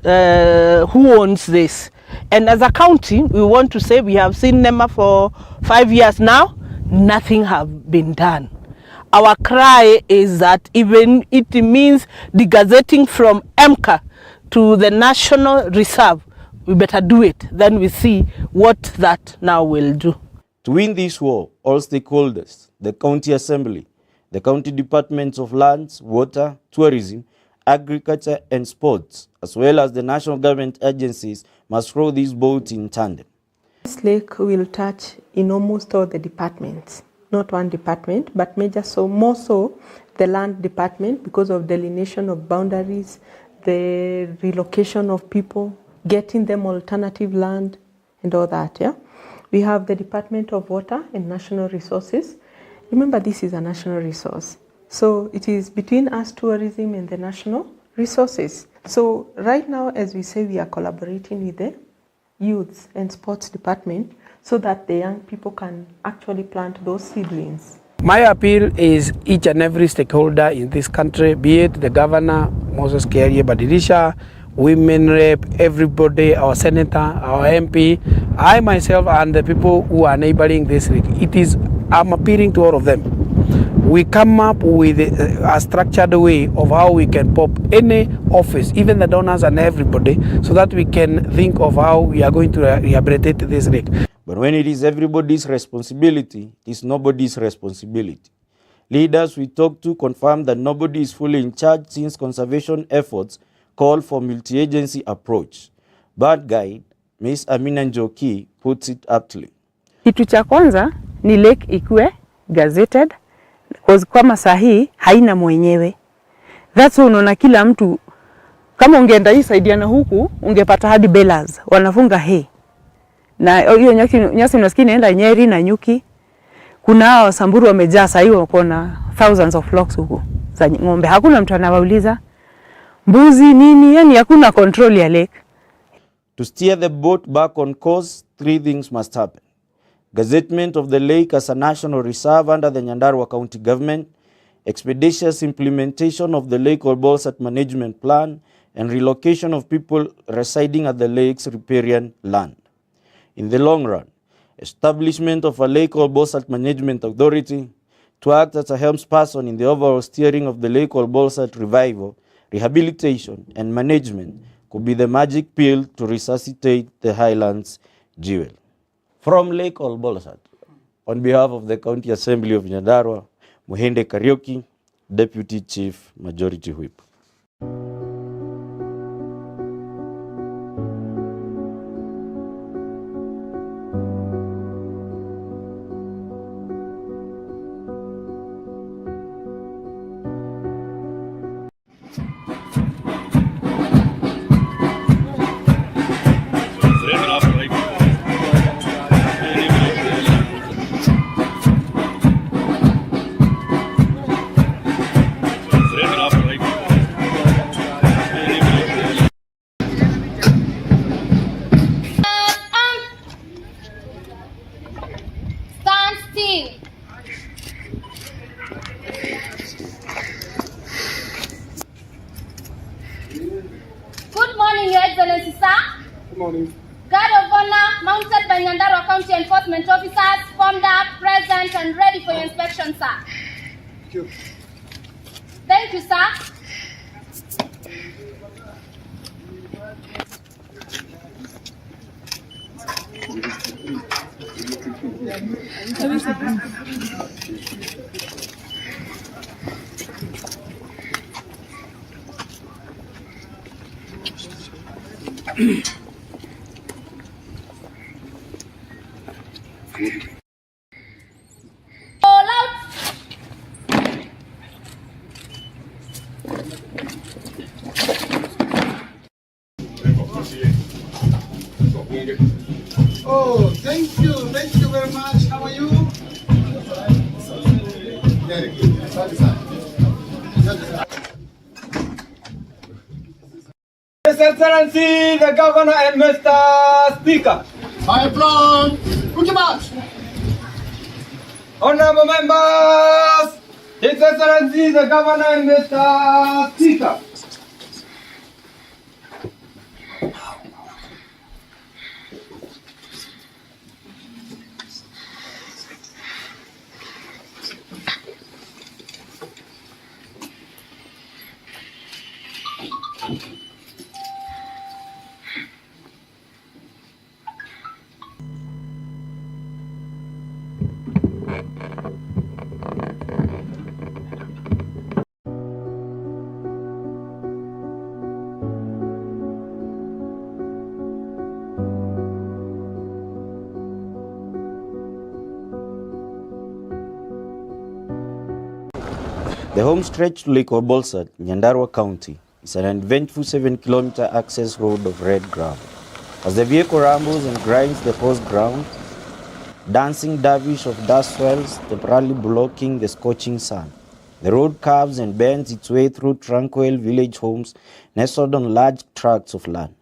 who owns this. And as a county, we want to say we have seen NEMA for 5 years now. Nothing has been done. Our cry is that even it means degazetting from MCA to the National Reserve, we better do it. Then we see what that now will do. To win this war, all stakeholders, the County Assembly, the County Departments of Lands, Water, Tourism, Agriculture and Sports, as well as the national government agencies, must row this boat in tandem. This lake will touch in almost all the departments, not one department, but more so the land department because of delineation of boundaries, the relocation of people, getting them alternative land and all that. Yeah, we have the Department of Water and National Resources. Remember, this is a national resource. So it is between us, tourism, and the national resources. So right now, as we say, we are collaborating with the youth and sports department so that the young people can actually plant those seedlings. My appeal is each and every stakeholder in this country, be it the governor, Moses Kiarie Badilisha, women rep, everybody, our senator, our MP, I myself and the people who are neighboring this lake. I'm appealing to all of them. We come up with a structured way of how we can pop any office, even the donors and everybody, so that we can think of how we are going to rehabilitate this lake. But when it is everybody's responsibility, it is nobody's responsibility. Leaders we talk to confirm that nobody is fully in charge since conservation efforts call for multi-agency approach. Bad guide, Ms. Amina Njoki puts it aptly. Kitu cha kwanza ni lake ikue gazetted, because kama sahi haina mwenyewe. That's why unaona kila mtu, kama ungeenda hii saidiana huku, ungepata hadi bellas, wanafunga hay. Na hiyo nyasi unasikia inaenda Nyeri na Nyuki. Kuna hao Samburu wamejaa sasa hiyo wako na thousands of flocks huko za ng'ombe. Hakuna mtu anawauliza mbuzi nini, yani hakuna control ya lake. To steer the boat back on course, 3 things must happen. Gazettement of the lake as a national reserve under the Nyandarua County Government, expeditious implementation of the Lake Olbolsat Management Plan, and relocation of people residing at the lake's riparian land. In the long run, establishment of a Lake Olbolsat Management Authority to act as a helmsperson in the overall steering of the Lake Olbolsat revival, rehabilitation, and management could be the magic pill to resuscitate the highlands jewel. From Lake Olbolsat, on behalf of the County Assembly of Nyandarua, Muhende Kariuki, Deputy Chief Majority Whip. Good morning, Your Excellency, sir. Good morning. Guard of honor mounted by Nyandarua County enforcement officers, formed up, present, and ready for your inspection, sir. Thank you. Thank you, sir. All out. Oh, thank you very much. How are you? Very good. His Excellency, the Governor and Mr. Speaker. My applause. Good much. Honorable members, His Excellency, the Governor and Mr. Speaker. The home stretch to Lake Obolsat, Nyandarua County, is an uneventful 7-kilometer access road of red gravel. As the vehicle rambles and grinds the coarse ground, dancing dervish of dust swirls temporarily blocking the scorching sun. The road curves and bends its way through tranquil village homes nestled on large tracts of land.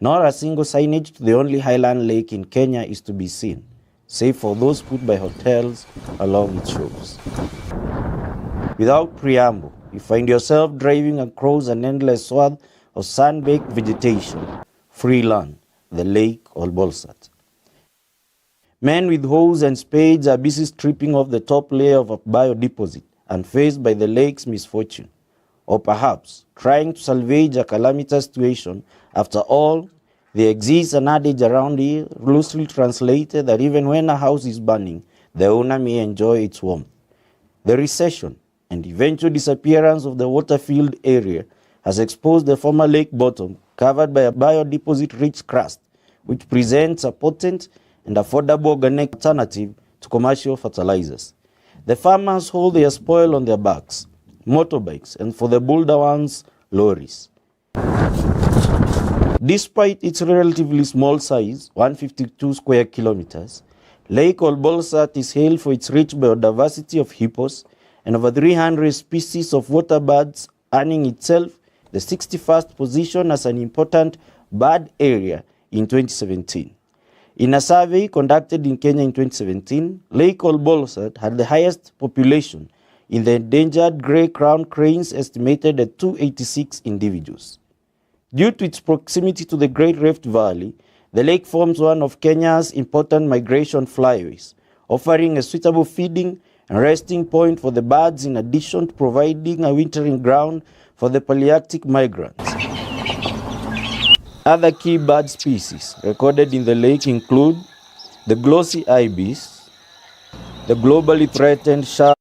Not a single signage to the only highland lake in Kenya is to be seen, save for those put by hotels along its shores. Without preamble, you find yourself driving across an endless swath of sun-baked vegetation, free land, the Lake Olbolsat. Men with hoes and spades are busy stripping off the top layer of a biodeposit unfazed by the lake's misfortune, or perhaps trying to salvage a calamitous situation. After all, there exists an adage around here, loosely translated, that even when a house is burning, the owner may enjoy its warmth. The recession and eventual disappearance of the water-filled area has exposed the former lake bottom, covered by a biodeposit-rich crust, which presents a potent and affordable organic alternative to commercial fertilizers. The farmers hold their spoil on their backs, motorbikes, and for the bolder ones, lorries. Despite its relatively small size, 152 square kilometers, Lake Olbolsat is hailed for its rich biodiversity of hippos and over 300 species of water birds, earning itself the 61st position as an important bird area in 2017. In a survey conducted in Kenya in 2017, Lake Olbolsat had the highest population in the endangered grey-crowned cranes, estimated at 286 individuals. Due to its proximity to the Great Rift Valley, the lake forms one of Kenya's important migration flyways, offering a suitable feeding and resting point for the birds in addition to providing a wintering ground for the Palearctic migrants. Other key bird species recorded in the lake include the glossy ibis, the globally threatened shark,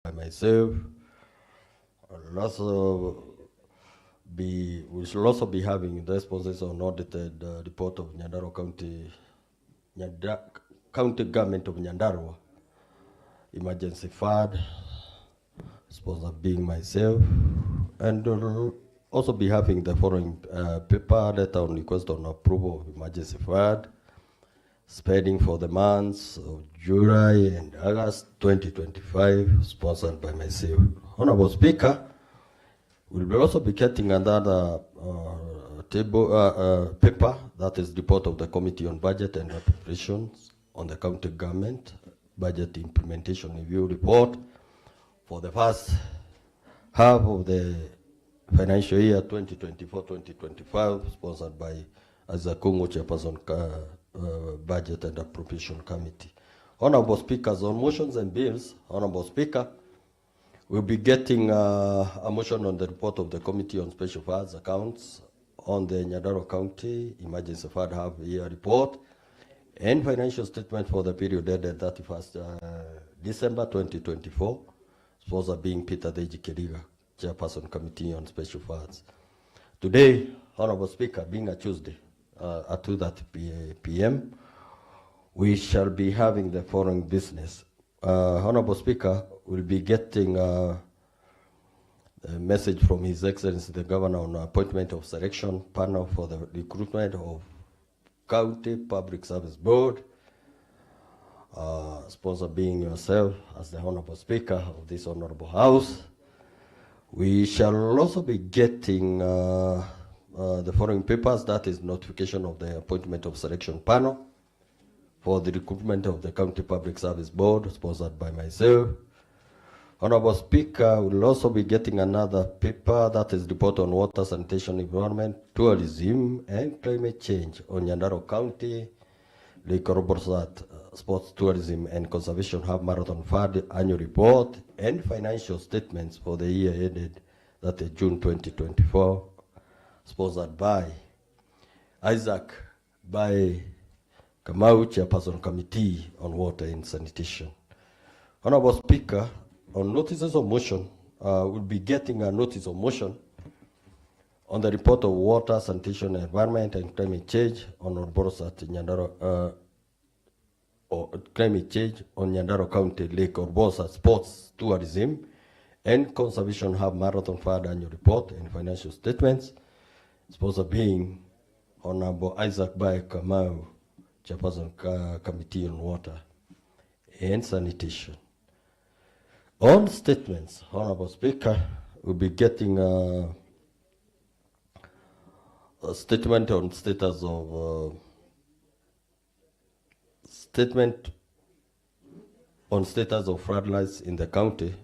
by myself. We should also be having the responses on audited report of Nyandarua County Government of Nyandarua Emergency Fund, sponsor being myself, and also be having the following paper letter on request on approval of emergency fund spending for the months of July and August 2025, sponsored by myself. Honorable Speaker, we'll be also be getting another paper, that is report of the Committee on Budget and Appropriations on the County Government Budget Implementation Review Report for the first half of the financial year 2024-2025, sponsored by Azakungu, Chairperson, Budget and Appropriation Committee. Honorable Speakers, on motions and bills, Honorable Speaker, we'll be getting a motion on the report of the Committee on Special Funds Accounts on the Nyandarua County Emergency Fund half-year report and financial statement for the period ended 31st December 2024, sponsor being Peter Deji Keriga, Chairperson Committee on Special Funds. Today, Honorable Speaker, being a Tuesday at 2:30 p.m., we shall be having the following business. Honorable Speaker, we'll be getting a message from His Excellency the Governor on appointment of selection panel for the recruitment of County Public Service Board, sponsor being yourself as the Honorable Speaker of this Honorable House. We shall also be getting the following papers, that is notification of the appointment of selection panel for the recruitment of the County Public Service Board, sponsored by myself. Honorable Speaker, we'll also be getting another paper, that is report on water, sanitation, environment, tourism, and climate change on Nyandarua County, Lake Roborsat, Sports, Tourism, and Conservation Hub Marathon Fund annual report and financial statements for the year ended, that is June 2024, sponsored by Isaac, by Kamau, Chairperson Committee on Water and Sanitation. Honorable Speaker, on notices of motion, we'll be getting a notice of motion on the report of water, sanitation, environment, and climate change on Orborosat, Nyandarua, or climate change on Nyandarua County, Lake Orborosat, Sports, Tourism, and Conservation Hub Marathon Fund annual report and financial statements, sponsor being Honorable Isaac Bai Kamau, Chairperson Committee on Water and Sanitation. On statements, Honorable Speaker, we'll be getting a statement on status of floodlights in the county.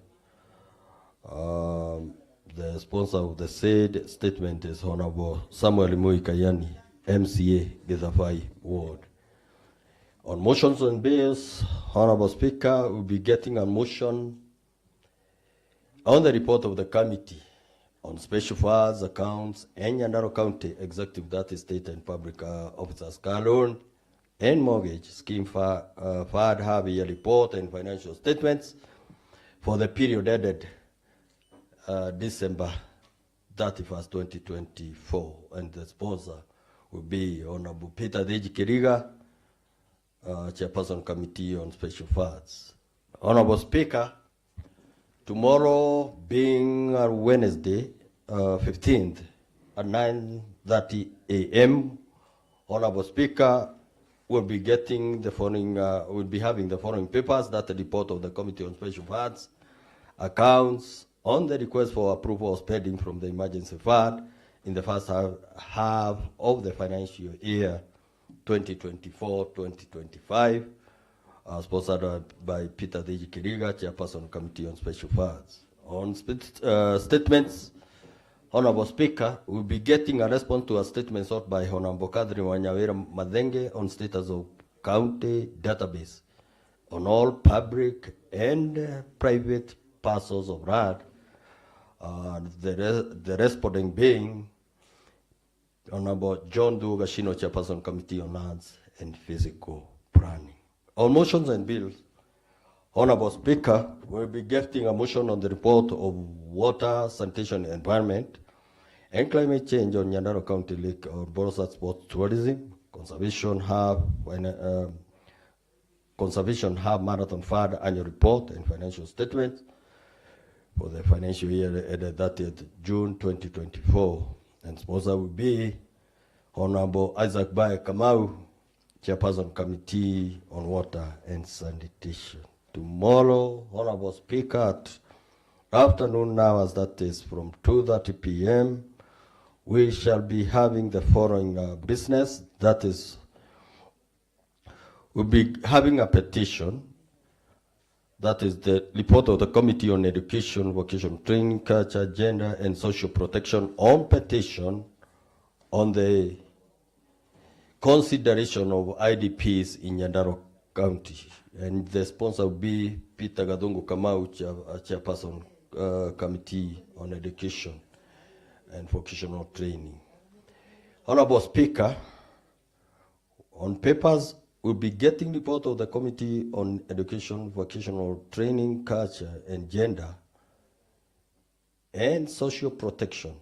The sponsor of the said statement is Honorable Samuel Mui Kayani, MCA, Githafai Ward. On motions and bills, Honorable Speaker, we'll be getting a motion on the report of the Committee on Special Funds Accounts and Nyandarua County Executive, that is State and Public Officers Car Loan and Mortgage Scheme Fund half-year report and financial statements for the period ended December 31st, 2024, and the sponsor will be Honorable Peter Deji Keriga, Chairperson Committee on Special Funds. Honorable Speaker, tomorrow being Wednesday, 15th at 9:30 a.m., Honorable Speaker, we'll be getting the following, we'll be having the following papers, that the report of the Committee on Special Funds Accounts on the request for approval of spending from the emergency fund in the first half of the financial year 2024-2025, sponsored by Peter Deji Keriga, Chairperson Committee on Special Funds. On statements, Honorable Speaker, we'll be getting a response to a statement sought by Honorable Kadri Wanyawira Madenge on status of county database on all public and private parcels of land. The responding being Honorable John Dugashino, Chairperson Committee on Lands and Physical Planning. On motions and bills, Honorable Speaker, we'll be getting a motion on the report of water, sanitation, environment, and climate change on Nyandarua County Lake or Borosat Sports Tourism, Conservation Hub Marathon Fund annual report and financial statement for the financial year ended 30th June 2024. And sponsor will be Honorable Isaac Baye Kamau, Chairperson Committee on Water and Sanitation. Tomorrow, Honorable Speaker, at afternoon hours, that is from 2:30 p.m., we shall be having the following business. That is, we'll be having a petition. That is the report of the Committee on Education, Vocational Training, Culture, Gender, and Social Protection on petition on the consideration of IDPs in Nyandarua County. And the sponsor will be Peter Gadungu Kamau, Chairperson Committee on Education and Vocational Training. Honorable Speaker, on papers, we'll be getting report of the Committee on Education, Vocational Training, Culture, and Gender, and Social Protection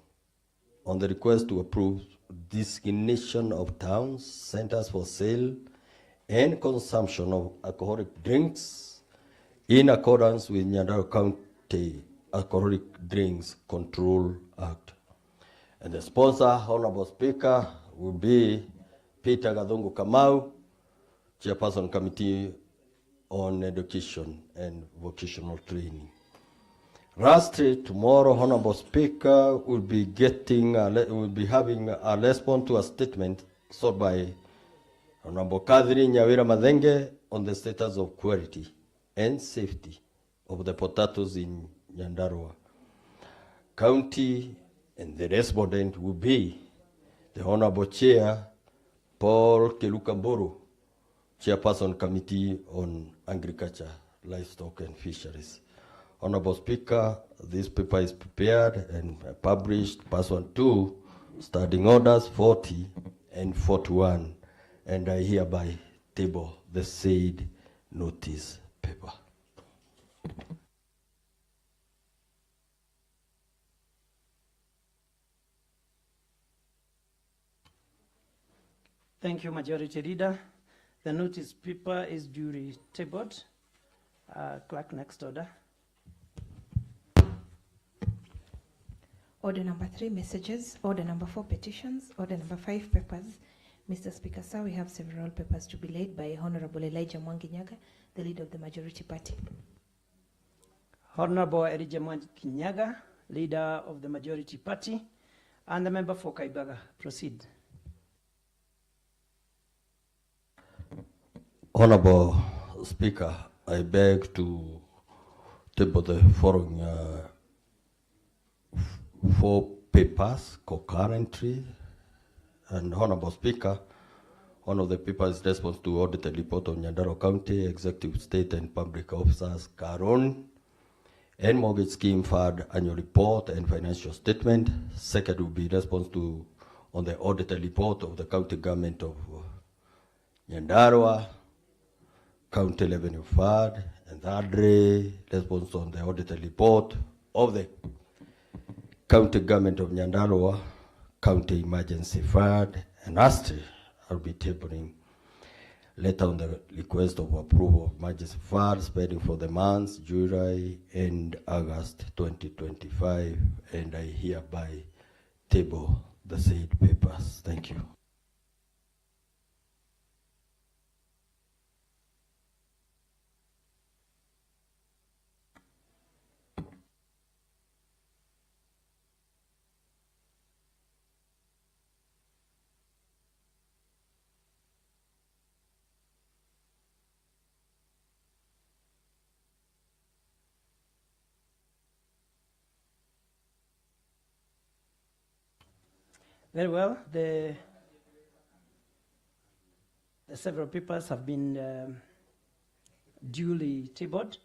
on the request to approve designation of towns, centers for sale, and consumption of alcoholic drinks in accordance with Nyandarua County Alcoholic Drinks Control Act. And the sponsor, Honorable Speaker, will be Peter Gadungu Kamau, Chairperson Committee on Education and Vocational Training. Lastly, tomorrow, Honorable Speaker, will be having a response to a statement sought by Honorable Kadri Nyawira Madenge on the status of quality and safety of the potatoes in Nyandarua County, and the respondent will be the Honorable Chair Paul Kelukamburu, Chairperson Committee on Agriculture, Livestock and Fisheries. Honorable Speaker, this paper is prepared and published pursuant to Standing Orders 40 and 41, and I hereby table the said notice paper. Thank you, Majority Leader. The notice paper is duly tabled. Clerk, next order. Order number 3, messages. Order number 4, petitions. Order number 5, papers. Mr. Speaker, sir, we have several papers to be laid by Honorable Elijah Mwangi Nyaga, the leader of the majority party. Honorable Elijah Mwangi Nyaga, leader of the majority party, and the member for Kaibaga. Proceed. Honorable Speaker, I beg to table the following 4 papers concurrently. And Honorable Speaker, one of the papers is response to audited report of Nyandarua County Executive State and Public Officers Caron and Mortgage Scheme Fund annual report and financial statement. Second will be response to on the audited report of the county government of Nyandarua County Revenue Fund, and thirdly, response on the audited report of the county government of Nyandarua County Emergency Fund, and lastly, I'll be tabling letter on the request of approval of emergency fund spending for the months July and August 2025, and I hereby table the said papers. Thank you. Very well. The several papers have been duly tabled.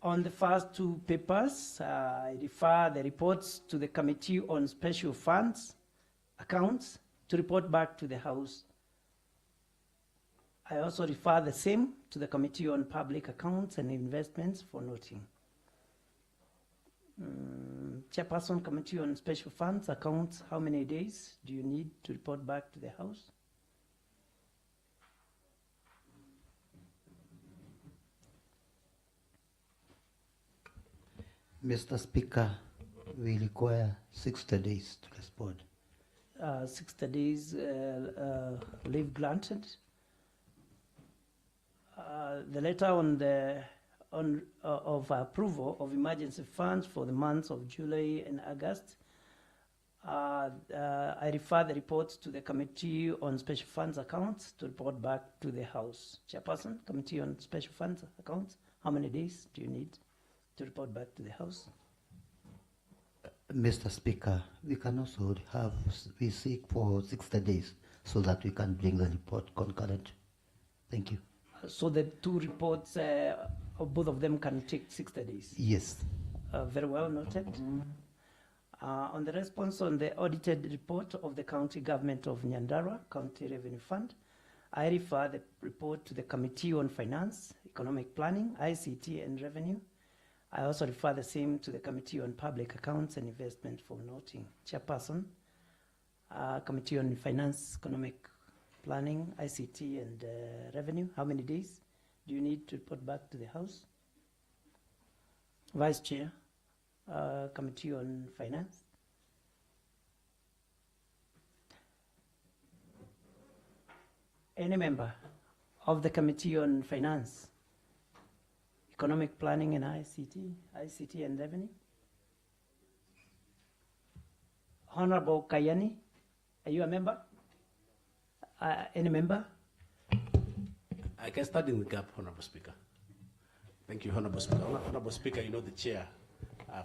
On the first 2 papers, I refer the reports to the Committee on Special Funds Accounts to report back to the House I also refer the same to the Committee on Public Accounts and Investments for noting. Chairperson, Committee on Special Funds Accounts, how many days do you need to report back to the House? Mr. Speaker, we require 60 days to respond. 60 days leave granted. The letter on the of approval of emergency funds for the months of July and August. I refer the reports to the Committee on Special Funds Accounts to report back to the House. Chairperson, Committee on Special Funds Accounts, how many days do you need to report back to the House? Mr. Speaker, we can also we seek for 60 days so that we can bring the report concurrent. Thank you. So the two reports, both of them can take 60 days? Yes. Very well noted. On the response on the audited report of the County Government of Nyandarua County Revenue Fund, I refer the report to the Committee on Finance, Economic Planning, ICT and Revenue. I also refer the same to the Committee on Public Accounts and Investment for noting. Chairperson, Committee on Finance, Economic Planning, ICT and Revenue, how many days do you need to report back to the House? Vice Chair, Committee on Finance. Any member of the Committee on Finance, Economic Planning and ICT and Revenue? Honorable Kayani, are you a member? Any member? I can start in the gap, Honorable Speaker. Thank you, Honorable Speaker. Honorable Speaker, you know the chair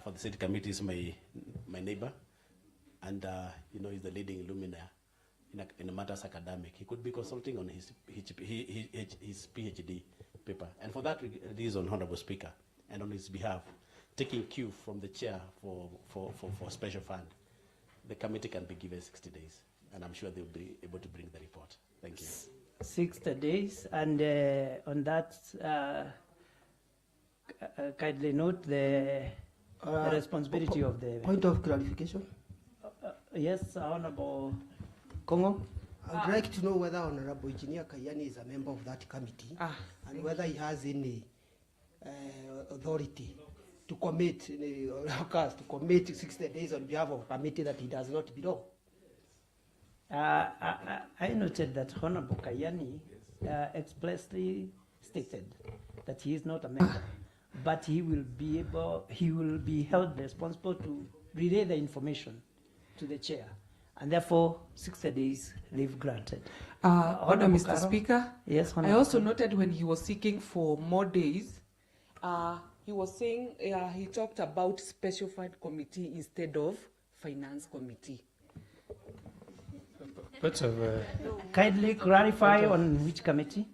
for the city committee is my neighbor, and you know he's the leading luminaire in matters academic. He could be consulting on his PhD paper, and for that reason, Honorable Speaker, and on his behalf, taking cue from the chair for special fund, the committee can be given 60 days, and I'm sure they'll be able to bring the report. Thank you. 60 days, and on that, kindly note the responsibility of the... Point of clarification? Yes, Honorable Kongo. I'd like to know whether Honorable Engineer Kayani is a member of that committee and whether he has any authority to commit, to commit 60 days on behalf of a committee that he does not belong. I noted that Honorable Kayani expressly stated that he is not a member, but he will be held responsible to relay the information to the chair, and therefore 60 days leave granted. Order, Mr. Speaker. Yes, I also noted when he was seeking for more days, he was saying he talked about special fund committee instead of finance committee. Kindly clarify on which committee.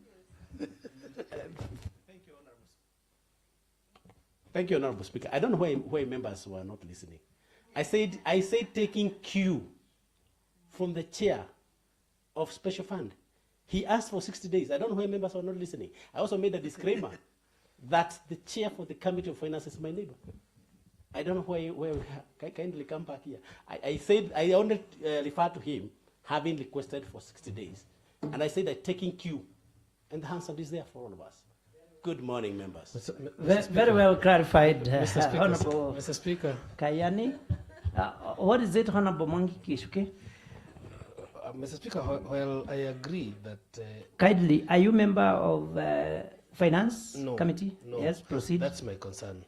Thank you, Honorable Speaker. I don't know why members were not listening. I said taking cue from the chair of special fund. He asked for 60 days. I don't know why members were not listening. I also made a disclaimer that the chair for the Committee of Finance is my neighbor. I don't know why kindly come back here. I said I only refer to him having requested for 60 days. And I said that taking cue, and the answer is there for all of us. Good morning, members. Very well clarified, Mr. Speaker, Honorable Mr. Speaker. Kayani. What is it, Honorable Mwangi Kishuke? Mr. Speaker, well, I agree that... Kindly, are you member of Finance Committee? No, yes, proceed. That's my concern.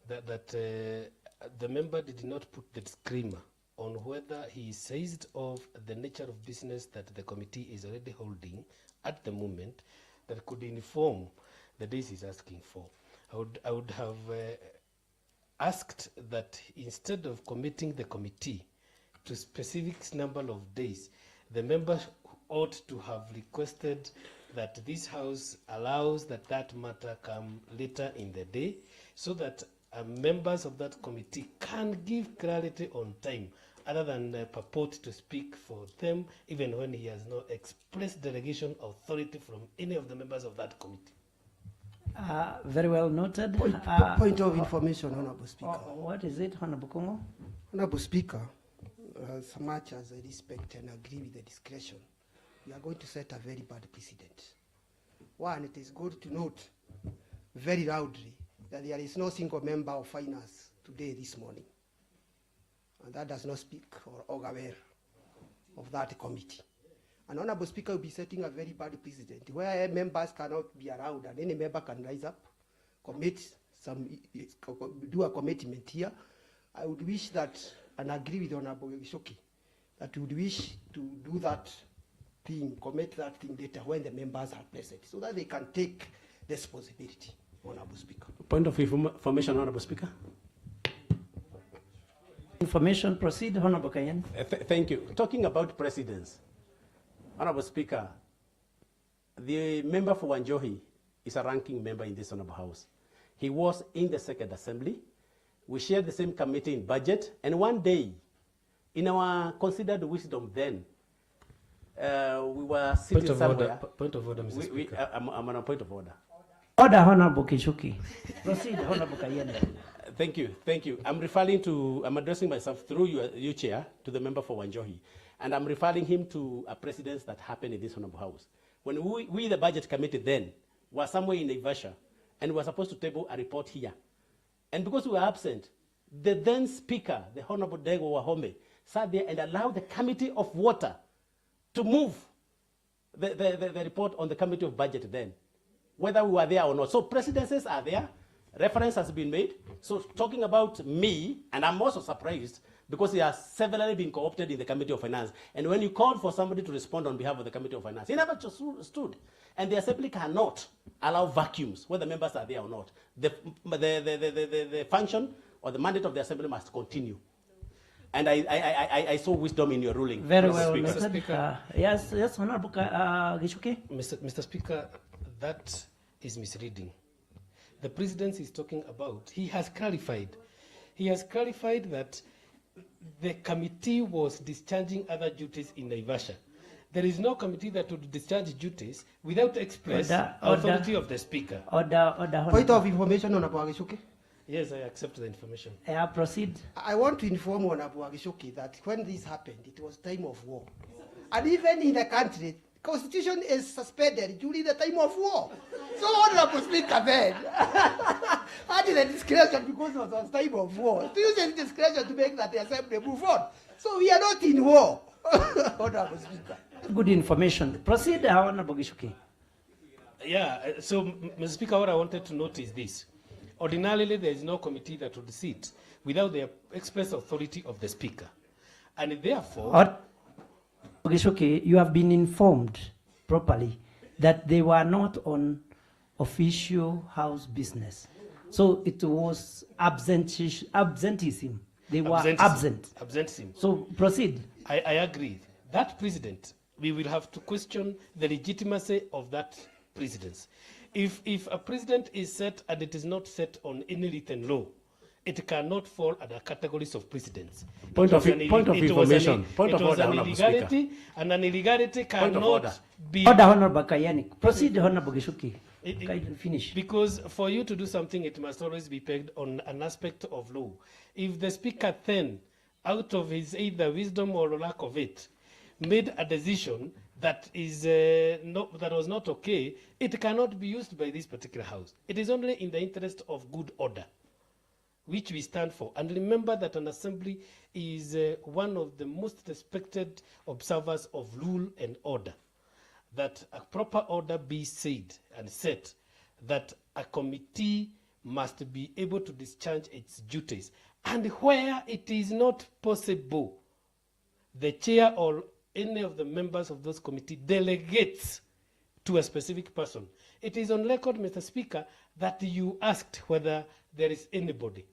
That the member did not put the disclaimer on whether he seized of the nature of business that the committee is already holding at the moment that could inform the days he's asking for. I would have asked that instead of committing the committee to specific number of days, the member ought to have requested that this House allows that matter come later in the day so that members of that committee can give clarity on time other than purport to speak for them, even when he has no express delegation authority from any of the members of that committee. Very well noted. Point of information, Honorable Speaker. What is it, Honorable Kongo? Honorable Speaker, as much as I respect and agree with the discretion, we are going to set a very bad precedent. One, it is good to note very loudly that there is no single member of finance today this morning. And that does not speak or augur well of that committee. And Honorable Speaker will be setting a very bad precedent where members cannot be around and any member can rise up, do a commitment here. I would wish that, and agree with Honorable Gishoki, that we would wish to do that thing, commit that thing later when the members are present, so that they can take responsibility, Honorable Speaker. Point of information, Honorable Speaker. Information, proceed, Honorable Kayen. Thank you. Talking about precedents, Honorable Speaker, the member for Wanjohi is a ranking member in this Honorable House. He was in the Second Assembly. We shared the same committee in budget, and one day, in our considered wisdom then, we were sitting somewhere. Point of order, Mr. Speaker. I'm on a point of order. Order, Honorable Kishuki. Proceed, Honorable Kayen. Thank you, thank you. I'm addressing myself through you, Chair, to the member for Wanjohi. And I'm referring him to a precedence that happened in this Honorable House. When we the budget committee then, were somewhere in Naivasha, and we were supposed to table a report here. And because we were absent, the then Speaker, the Honorable Dego Wahome, sat there and allowed the Committee of Water to move the report on the Committee of Budget then, whether we were there or not. So precedences are there. Reference has been made. So talking about me, and I'm also surprised because he has severally been co-opted in the Committee of Finance. And when you called for somebody to respond on behalf of the Committee of Finance, he never just stood. And the Assembly cannot allow vacuums, whether members are there or not. The function or the mandate of the Assembly must continue. And I saw wisdom in your ruling. Very well, Mr. Speaker. Yes, Honorable Gishuki. Mr. Speaker, that is misleading. The President is talking about, he has clarified that the committee was discharging other duties in Naivasha. There is no committee that would discharge duties without express authority of the Speaker. Point of information, Honorable Gishoki. Yes, I accept the information. Proceed. I want to inform Honorable Gishoki that when this happened, it was time of war. And even in the country, Constitution is suspended during the time of war. So Honorable Speaker then had the discretion because it was time of war to use his discretion to make that the Assembly move on. So we are not in war, Honorable Speaker. Good information. Proceed, Honorable Gishuki. Yeah, so Mr. Speaker, what I wanted to note is this. Ordinarily, there is no committee that would sit without the express authority of the Speaker. And therefore... Gishuki, you have been informed properly that they were not on official House business. So it was absenteeism. They were absent. Absenteeism. So proceed. I agree. That president, we will have to question the legitimacy of that precedence. If a president is set and it is not set on any written law, it cannot fall under categories of precedence. Point of information. Point of order, Honorable Speaker. And an illegality cannot be... Order, Honorable Kayani. Proceed, Honorable Gishuki. Finish. Because for you to do something, it must always be pegged on an aspect of law. If the Speaker then, out of his either wisdom or lack of it, made a decision that is that was not okay, it cannot be used by this particular House. It is only in the interest of good order, which we stand for. And remember that an assembly is one of the most respected observers of rule and order. That a proper order be said and set, that a committee must be able to discharge its duties. And where it is not possible, the chair or any of the members of those committee delegates to a specific person. It is on record, Mr. Speaker, that you asked whether there is anybody.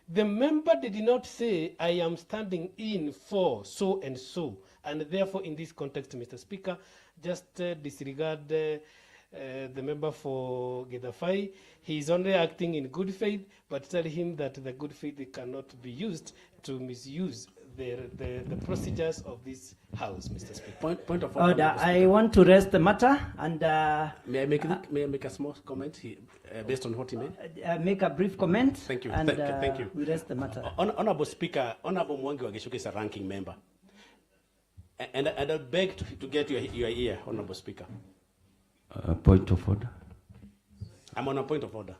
The member did not say, I am standing in for so and so, and therefore in this context, Mr. Speaker, just disregard the member for Gedafai. He is only acting in good faith, but tell him that the good faith cannot be used to misuse the procedures of this House, Mr. Speaker. Point of order. I want to raise the matter and... may I make a small comment based on what he made? Make a brief comment. Thank you. And Thank you. we raise the matter. Honorable Speaker, Honorable Mwangi Wageshuke is a ranking member. And I beg to get your ear, Honorable Speaker. Point of order. I'm on a point of order.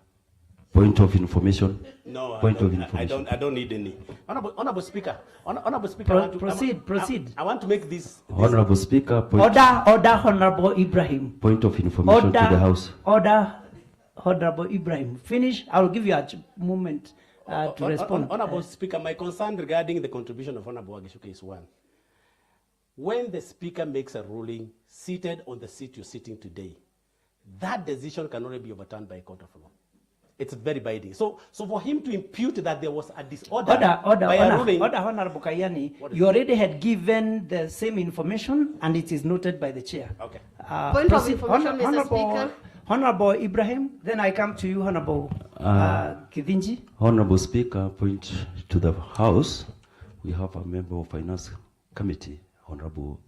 Point of information. No, point of information. I don't need any. Honorable Speaker. Honorable Speaker. Proceed. I want to make this. Honorable Speaker. Order, Honorable Ibrahim. Point of information to the House. Order, Honorable Ibrahim. Finish. I will give you a moment to respond. Honorable Speaker, my concern regarding the contribution of Honorable Wageshuke is one. When the Speaker makes a ruling seated on the seat you're sitting today, that decision can only be overturned by a court of law. It's very binding. So for him to impute that there was a disorder by a ruling... Order, Honorable Kayani, you already had given the same information and it is noted by the chair. Okay. Point of information, Mr. Speaker. Honorable Ibrahim, then I come to you, Honorable Kithinji. Honorable Speaker, point to the House. We have a member of Finance Committee, Honorable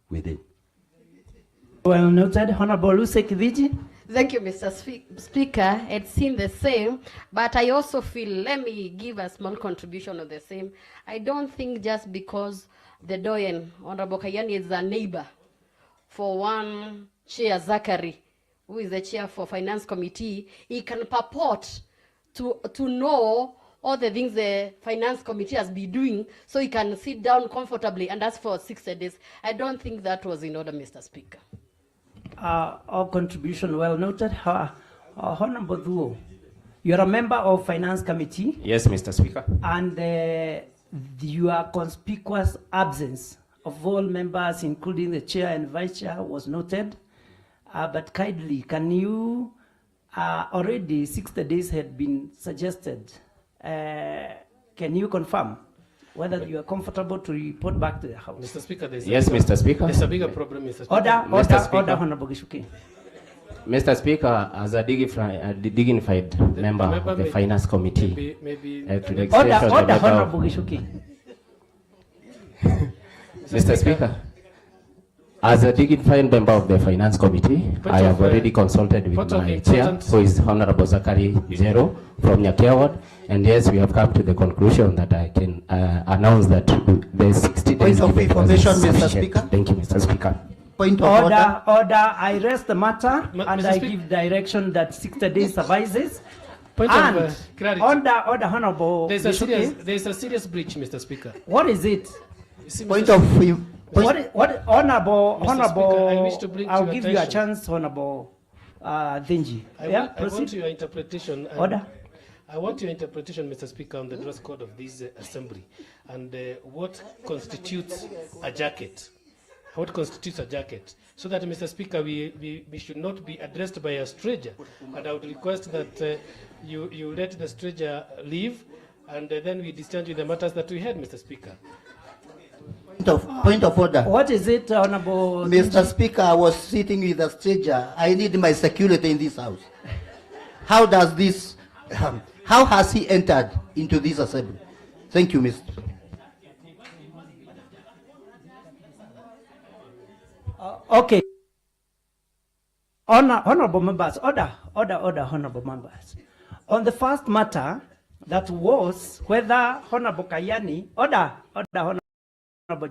within. Well noted. Honorable Lucy Kithinji. Thank you, Mr. Speaker. It seemed the same, but I also feel, let me give a small contribution of the same. I don't think just because the Doyen, Honorable Kayani, is a neighbor for one Chair Zachary, who is the chair for Finance Committee, he can purport to know all the things the Finance Committee has been doing, so he can sit down comfortably and ask for 60 days. I don't think that was in order, Mr. Speaker. Our contribution well noted. Honorable Dhuo, you are a member of Finance Committee. Yes, Mr. Speaker. And your conspicuous absence of all members, including the chair and vice chair, was noted. But kindly, can you, already 60 days had been suggested. Can you confirm whether you are comfortable to report back to the House? Mr. Speaker, Mr. Speaker. There's a bigger problem, Mr. Speaker. Order, Honorable Gishuke. Mr. Speaker, as a dignified member of the Finance Committee, Order, Honorable Gishuke. Mr. Speaker, as a dignified member of the Finance Committee, I have already consulted with my chair, who is Honorable Zachary Zero from Nyakia Ward, and yes, we have come to the conclusion that I can announce that the 60 days of information, Mr. Speaker. Thank you, Mr. Speaker. Point of order. I raise the matter and I give direction that 60 days suffices. Order, Honorable. There's a serious breach, Mr. Speaker. What is it? Point of Honorable, Speaker, I wish to bring I'll to give attention. you a chance, Honorable Dhinji. I want your interpretation. Order. I want your interpretation, Mr. Speaker, on the dress code of this assembly and what constitutes a jacket. What constitutes a jacket? So that, Mr. Speaker, we should not be addressed by a stranger. And I would request that you let the stranger leave, and then we discharge with the matters that we had, Mr. Speaker. Point of order. What is it, Honorable Mr. Speaker, I was sitting with a stranger. I need my security in this house. How does this, how has he entered into this assembly? Thank you, Mr. Okay. Honorable members, order, honorable members. On the first matter, that was whether Honorable Kayani, order, Honorable